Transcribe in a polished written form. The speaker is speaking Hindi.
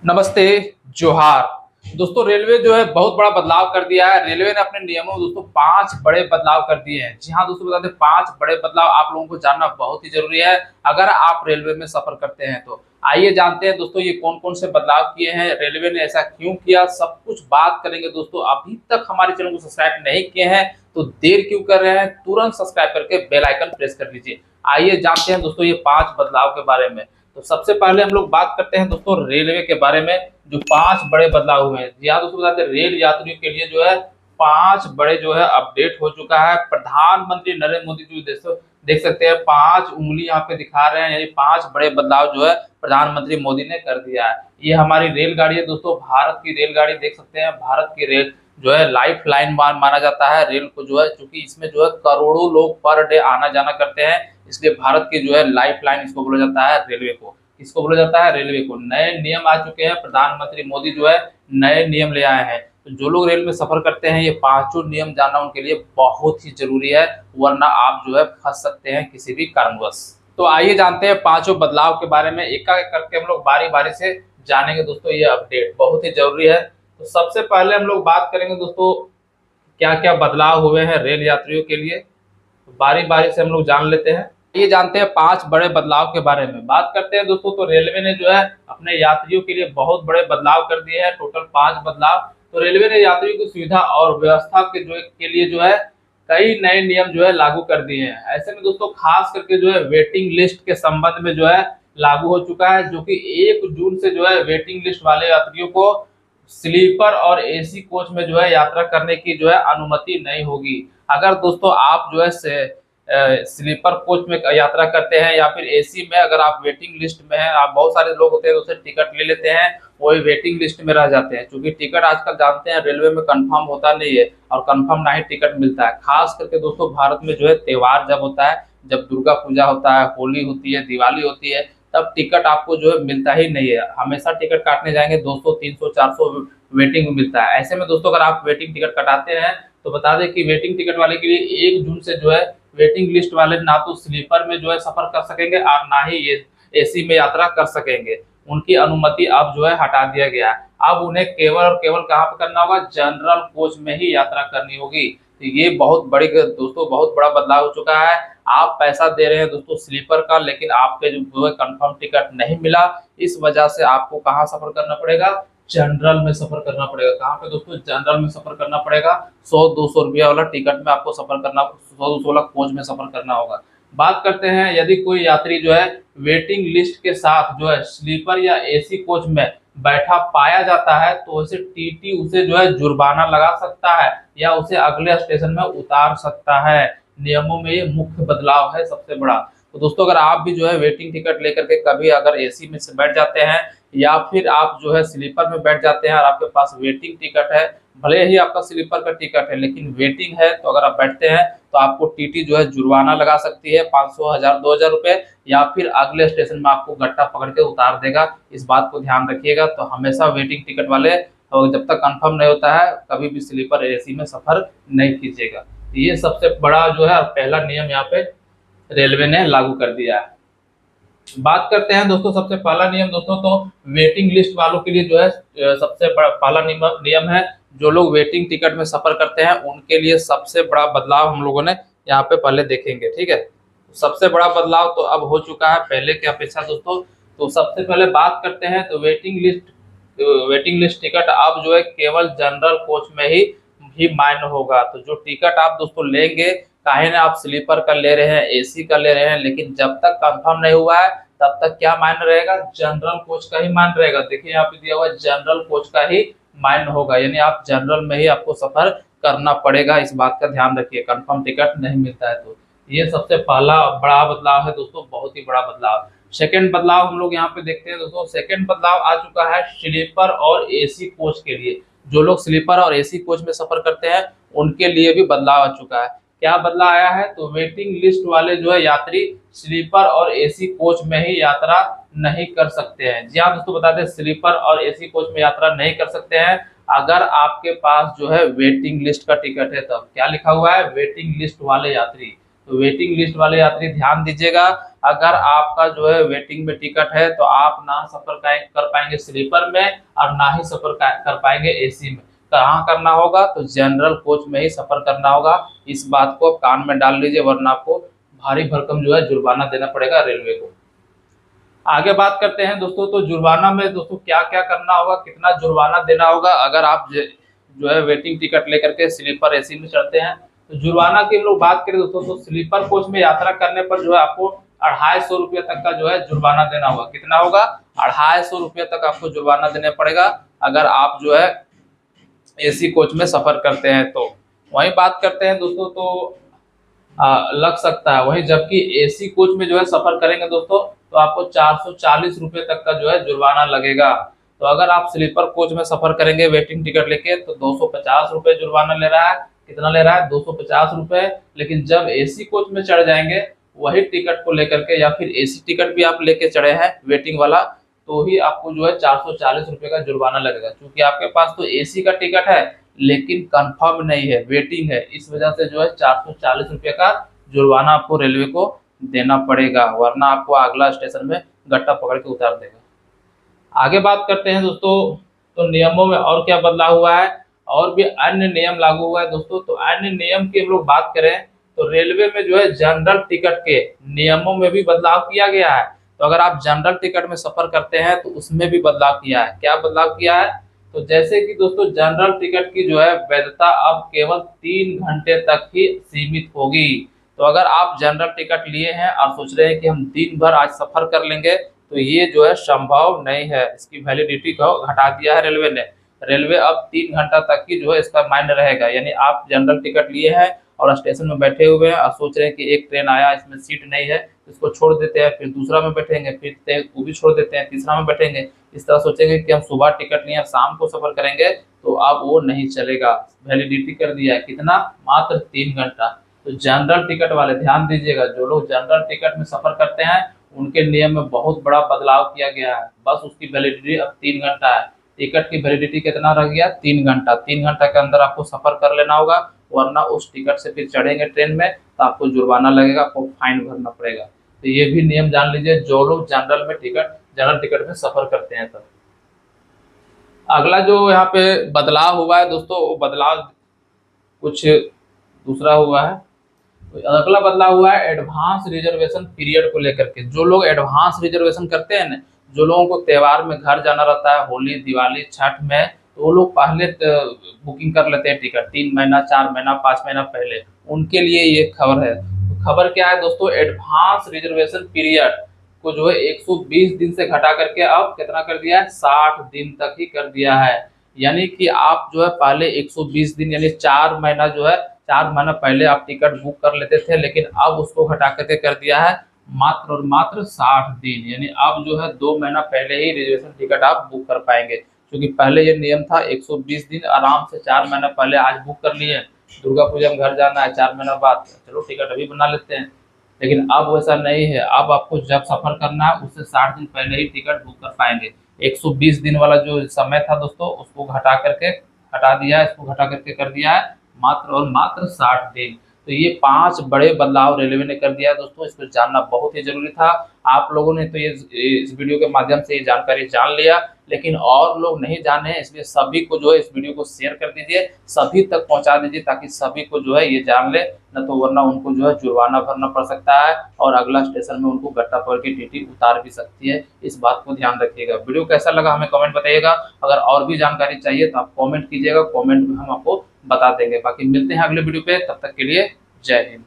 नमस्ते। जोहार। दोस्तों रेलवे जो है बहुत बड़ा बदलाव कर दिया है। रेलवे ने अपने नियमों में दोस्तों 5 बड़े बदलाव कर दिए हैं। जी हाँ दोस्तों, बता दें 5 बड़े बदलाव आप लोगों को जानना बहुत ही जरूरी है अगर आप रेलवे में सफर करते हैं तो। आइए जानते हैं दोस्तों ये कौन-कौन से बदलाव किए हैं, रेलवे ने ऐसा क्यों किया, सब कुछ बात करेंगे दोस्तों। अभी तक हमारे चैनल को सब्सक्राइब नहीं किए हैं तो देर क्यों कर रहे हैं, तुरंत सब्सक्राइब करके बेल आइकन प्रेस कर लीजिए। आइए जानते हैं दोस्तों ये 5 बदलाव के बारे में। तो सबसे पहले हम लोग बात करते हैं दोस्तों रेलवे के बारे में, जो 5 बड़े बदलाव हुए हैं। जी हाँ दोस्तों, बताते हैं रेल यात्रियों के लिए जो है 5 बड़े जो है अपडेट हो चुका है। प्रधानमंत्री नरेंद्र मोदी जी देख सकते हैं 5 उंगली यहाँ पे दिखा रहे हैं, यानी 5 बड़े बदलाव जो है प्रधानमंत्री मोदी ने कर दिया है। ये हमारी रेलगाड़ी है दोस्तों, भारत की रेलगाड़ी देख सकते हैं। भारत की रेल जो है लाइफ लाइन माना जाता है रेल को, जो है क्योंकि इसमें जो है करोड़ों लोग पर डे आना जाना करते हैं, इसलिए भारत की जो है लाइफ लाइन इसको बोला जाता है रेलवे को। किसको बोला जाता है? रेलवे को। नए नियम आ चुके हैं, प्रधानमंत्री मोदी जो है नए नियम ले आए हैं। तो जो लोग रेल में सफर करते हैं ये पांचों नियम जानना उनके लिए बहुत ही जरूरी है, वरना आप जो है फंस सकते हैं किसी भी कारणवश। तो आइए जानते हैं पांचों बदलाव के बारे में, एक एक करके हम लोग बारी बारी से जानेंगे दोस्तों। ये अपडेट बहुत ही जरूरी है। तो सबसे पहले हम लोग बात करेंगे दोस्तों क्या क्या बदलाव हुए हैं रेल यात्रियों के लिए। तो बारी बारी से हम लोग जान लेते हैं। ये जानते हैं 5 बड़े बदलाव के बारे में। बात करते हैं दोस्तों, तो रेलवे ने जो है अपने यात्रियों के लिए बहुत बड़े बदलाव कर दिए हैं, टोटल 5 बदलाव। तो रेलवे ने यात्रियों की सुविधा और व्यवस्था के लिए जो है कई नए नियम जो है लागू कर दिए हैं। ऐसे में दोस्तों खास करके जो है वेटिंग लिस्ट के संबंध में जो है लागू हो चुका है, जो कि 1 जून से जो है वेटिंग लिस्ट वाले यात्रियों को स्लीपर और एसी कोच में जो है यात्रा करने की जो है अनुमति नहीं होगी। अगर दोस्तों आप जो है स्लीपर कोच में यात्रा करते हैं या फिर एसी में, अगर आप वेटिंग लिस्ट में हैं, आप बहुत सारे लोग होते हैं उससे टिकट ले लेते हैं, वही वेटिंग लिस्ट में रह जाते हैं। क्योंकि टिकट आजकल जानते हैं रेलवे में कंफर्म होता नहीं है और कंफर्म ना ही टिकट मिलता है। खास करके दोस्तों भारत में जो है त्योहार जब होता है, जब दुर्गा पूजा होता है, होली होती है, दिवाली होती है, तब टिकट आपको जो है मिलता ही नहीं है। हमेशा टिकट काटने जाएंगे 200 300 400 वेटिंग में मिलता है। ऐसे में दोस्तों अगर आप वेटिंग टिकट कटाते हैं तो बता दें कि वेटिंग टिकट वाले के लिए 1 जून से जो है वेटिंग लिस्ट वाले ना तो स्लीपर में जो है सफर कर सकेंगे और ना ही ये एसी में यात्रा कर सकेंगे। उनकी अनुमति अब जो है हटा दिया गया है। अब उन्हें केवल और केवल कहाँ पे करना होगा? जनरल कोच में ही यात्रा करनी होगी। तो ये बहुत बड़ी दोस्तों बहुत बड़ा बदलाव हो चुका है। आप पैसा दे रहे हैं दोस्तों स्लीपर का, लेकिन आपके जो है कंफर्म टिकट नहीं मिला, इस वजह से आपको कहाँ सफर करना पड़ेगा? जनरल में सफर करना पड़ेगा। कहाँ पे दोस्तों? जनरल में सफर करना पड़ेगा। 100-200 रुपया वाला टिकट में आपको सफर करना, 100-200 वाला कोच में सफर करना होगा। बात करते हैं यदि कोई यात्री जो है वेटिंग लिस्ट के साथ जो है स्लीपर या एसी कोच में बैठा पाया जाता है तो उसे टीटी उसे जो है जुर्माना लगा सकता है या उसे अगले स्टेशन में उतार सकता है। नियमों में ये मुख्य बदलाव है सबसे बड़ा। तो दोस्तों अगर आप भी जो है वेटिंग टिकट लेकर के कभी अगर एसी में से बैठ जाते हैं या फिर आप जो है स्लीपर में बैठ जाते हैं और आपके पास वेटिंग टिकट है, भले ही आपका स्लीपर का टिकट है लेकिन वेटिंग है, तो अगर आप बैठते हैं तो आपको टीटी जो है जुर्माना लगा सकती है 500, 1000, 2000 रुपए, या फिर अगले स्टेशन में आपको गट्टा पकड़ के उतार देगा। इस बात को ध्यान रखिएगा। तो हमेशा वेटिंग टिकट वाले और जब तक कंफर्म नहीं होता है कभी भी स्लीपर एसी में सफर नहीं कीजिएगा। ये सबसे बड़ा जो है पहला नियम यहाँ पे रेलवे ने लागू कर दिया है। बात करते हैं दोस्तों सबसे पहला नियम दोस्तों, तो वेटिंग लिस्ट वालों के लिए जो है सबसे बड़ा पहला नियम है, जो लोग वेटिंग टिकट में सफर करते हैं उनके लिए सबसे बड़ा बदलाव हम लोगों ने यहाँ पे पहले देखेंगे। ठीक है, सबसे बड़ा बदलाव तो अब हो चुका है पहले की अपेक्षा दोस्तों। तो सबसे पहले बात करते हैं तो वेटिंग लिस्ट टिकट अब जो है केवल जनरल कोच में ही मान्य होगा। तो जो टिकट आप दोस्तों लेंगे, काहे ना आप स्लीपर का ले रहे हैं, एसी का ले रहे हैं, लेकिन जब तक कंफर्म नहीं हुआ है तब तक क्या मान्य रहेगा? जनरल कोच का ही मान्य रहेगा। देखिए यहाँ पे दिया हुआ है जनरल कोच का ही मान्य होगा, यानी आप जनरल में ही आपको सफर करना पड़ेगा। इस बात का ध्यान रखिए, कंफर्म टिकट नहीं मिलता है तो। ये सबसे पहला बड़ा बदलाव है दोस्तों, बहुत ही बड़ा बदलाव। सेकेंड बदलाव हम लोग यहाँ पे देखते हैं दोस्तों। सेकेंड बदलाव आ चुका है स्लीपर और एसी कोच के लिए। जो लोग स्लीपर और एसी कोच में सफर करते हैं उनके लिए भी बदलाव आ चुका है। क्या बदलाव आया है? तो वेटिंग लिस्ट वाले जो है यात्री स्लीपर और एसी कोच में ही यात्रा नहीं कर सकते हैं। जी हाँ दोस्तों, बता दें स्लीपर और एसी कोच में यात्रा नहीं कर सकते हैं अगर आपके पास जो है वेटिंग लिस्ट का टिकट है। तब क्या लिखा हुआ है? वेटिंग लिस्ट वाले यात्री। तो वेटिंग लिस्ट वाले यात्री ध्यान दीजिएगा, अगर आपका जो है वेटिंग में टिकट है तो आप ना सफर कर पाएंगे स्लीपर में और ना ही सफर कर पाएंगे एसी में। कहाँ करना होगा? तो जनरल कोच में ही सफर करना होगा। इस बात को आप कान में डाल लीजिए, वरना आपको भारी भरकम जो है जुर्माना देना पड़ेगा रेलवे को। आगे बात करते हैं दोस्तों, तो जुर्माना में दोस्तों क्या क्या करना होगा, कितना जुर्माना देना होगा अगर आप जो है वेटिंग टिकट लेकर के स्लीपर एसी में चढ़ते हैं। तो जुर्माना की हम लोग बात करें दोस्तों, तो स्लीपर कोच में यात्रा करने पर जो है आपको 250 रुपये तक का जो है जुर्माना देना होगा। कितना होगा? 250 रुपये तक आपको जुर्माना देना पड़ेगा अगर आप जो है एसी कोच में सफर करते हैं। तो वही बात करते हैं दोस्तों, तो लग सकता है वही, जबकि एसी कोच में जो है सफर करेंगे दोस्तों तो आपको 440 रुपये तक का जो है जुर्माना लगेगा। तो अगर आप स्लीपर कोच में सफर करेंगे वेटिंग टिकट लेके तो 250 रुपये जुर्माना ले रहा है। कितना ले रहा है? 250 रुपये। लेकिन जब एसी कोच में चढ़ जाएंगे वही टिकट को लेकर के, या फिर एसी टिकट भी आप लेके चढ़े हैं वेटिंग वाला, तो ही आपको जो है 440 रुपये का जुर्माना लगेगा। क्योंकि आपके पास तो एसी का टिकट है लेकिन कंफर्म नहीं है, वेटिंग है, इस वजह से जो है 440 रुपये का जुर्माना आपको रेलवे को देना पड़ेगा, वरना आपको अगला स्टेशन में गट्टा पकड़ के उतार देगा। आगे बात करते हैं दोस्तों, तो नियमों में और क्या बदलाव हुआ है, और भी अन्य नियम लागू हुआ है दोस्तों। तो अन्य नियम की हम लोग बात करें तो रेलवे में जो है जनरल टिकट के नियमों में भी बदलाव किया गया है। तो अगर आप जनरल टिकट में सफर करते हैं तो उसमें भी बदलाव किया है। क्या बदलाव किया है? तो जैसे कि दोस्तों जनरल टिकट की जो है वैधता अब केवल 3 घंटे तक ही सीमित होगी। तो अगर आप जनरल टिकट लिए हैं और सोच रहे हैं कि हम दिन भर आज सफर कर लेंगे, तो ये जो है संभव नहीं है। इसकी वैलिडिटी को घटा दिया है रेलवे ने। रेलवे अब 3 घंटा तक ही जो है इसका माइंड रहेगा। यानी आप जनरल टिकट लिए हैं और स्टेशन में बैठे हुए हैं और सोच रहे हैं कि एक ट्रेन आया, इसमें सीट नहीं है, इसको छोड़ देते हैं, फिर दूसरा में बैठेंगे, फिर वो भी छोड़ देते हैं, तीसरा में बैठेंगे, इस तरह सोचेंगे कि हम सुबह टिकट लिए शाम को सफर करेंगे, तो अब वो नहीं चलेगा। वैलिडिटी कर दिया है कितना? मात्र 3 घंटा। तो जनरल टिकट वाले ध्यान दीजिएगा, जो लोग जनरल टिकट में सफर करते हैं उनके नियम में बहुत बड़ा बदलाव किया गया है। बस उसकी वैलिडिटी अब 3 घंटा है। टिकट की वैलिडिटी कितना रह गया? 3 घंटा। 3 घंटा के अंदर आपको सफर कर लेना होगा, वरना उस टिकट से फिर चढ़ेंगे ट्रेन में तो आपको जुर्माना लगेगा, आपको फाइन भरना पड़ेगा। तो ये भी नियम जान लीजिए जो लोग जनरल टिकट में सफर करते हैं। तब अगला जो यहाँ पे बदलाव हुआ है दोस्तों, वो बदलाव कुछ दूसरा हुआ है। तो अगला बदलाव हुआ है एडवांस रिजर्वेशन पीरियड को लेकर के। जो लोग एडवांस रिजर्वेशन करते हैं ना, जो लोगों को त्योहार में घर जाना रहता है, होली, दिवाली, छठ में, तो वो लोग पहले बुकिंग कर लेते हैं टिकट 3 महीना, 4 महीना, 5 महीना पहले। उनके लिए ये खबर है। तो खबर क्या है दोस्तों? एडवांस रिजर्वेशन पीरियड को जो है 120 दिन से घटा करके अब कितना कर दिया है? 60 दिन तक ही कर दिया है। यानी कि आप जो है पहले 120 दिन यानी 4 महीना जो है 4 महीना पहले आप टिकट बुक कर लेते थे, लेकिन अब उसको घटा करके कर दिया है मात्र और मात्र 60 दिन। यानी अब जो है 2 महीना पहले ही रिजर्वेशन टिकट आप बुक कर पाएंगे। क्योंकि पहले ये नियम था 120 दिन आराम से 4 महीना पहले आज बुक कर लिए, दुर्गा पूजा में घर जाना है 4 महीना बाद, चलो टिकट अभी बना लेते हैं। लेकिन अब वैसा नहीं है। अब आपको जब सफर करना है उससे 60 दिन पहले ही टिकट बुक कर पाएंगे। 120 दिन वाला जो समय था दोस्तों उसको हटा दिया है, इसको घटा करके कर दिया है मात्र और मात्र 60 दिन। तो ये 5 बड़े बदलाव रेलवे ने कर दिया है दोस्तों। इसको जानना बहुत ही जरूरी था। आप लोगों ने तो ये इस वीडियो के माध्यम से ये जानकारी जान लिया, लेकिन और लोग नहीं जाने हैं, इसलिए सभी को जो है इस वीडियो को शेयर कर दीजिए, सभी तक पहुंचा दीजिए, ताकि सभी को जो है ये जान ले। न तो वरना उनको जो है जुर्माना भरना पड़ सकता है और अगला स्टेशन में उनको गट्टा पकड़ के टीटी उतार भी सकती है। इस बात को ध्यान रखिएगा। वीडियो कैसा लगा हमें कमेंट बताइएगा। अगर और भी जानकारी चाहिए तो आप कमेंट कीजिएगा, कमेंट में हम आपको बता देंगे। बाकी मिलते हैं अगले वीडियो पे, तब तक के लिए जय हिंद।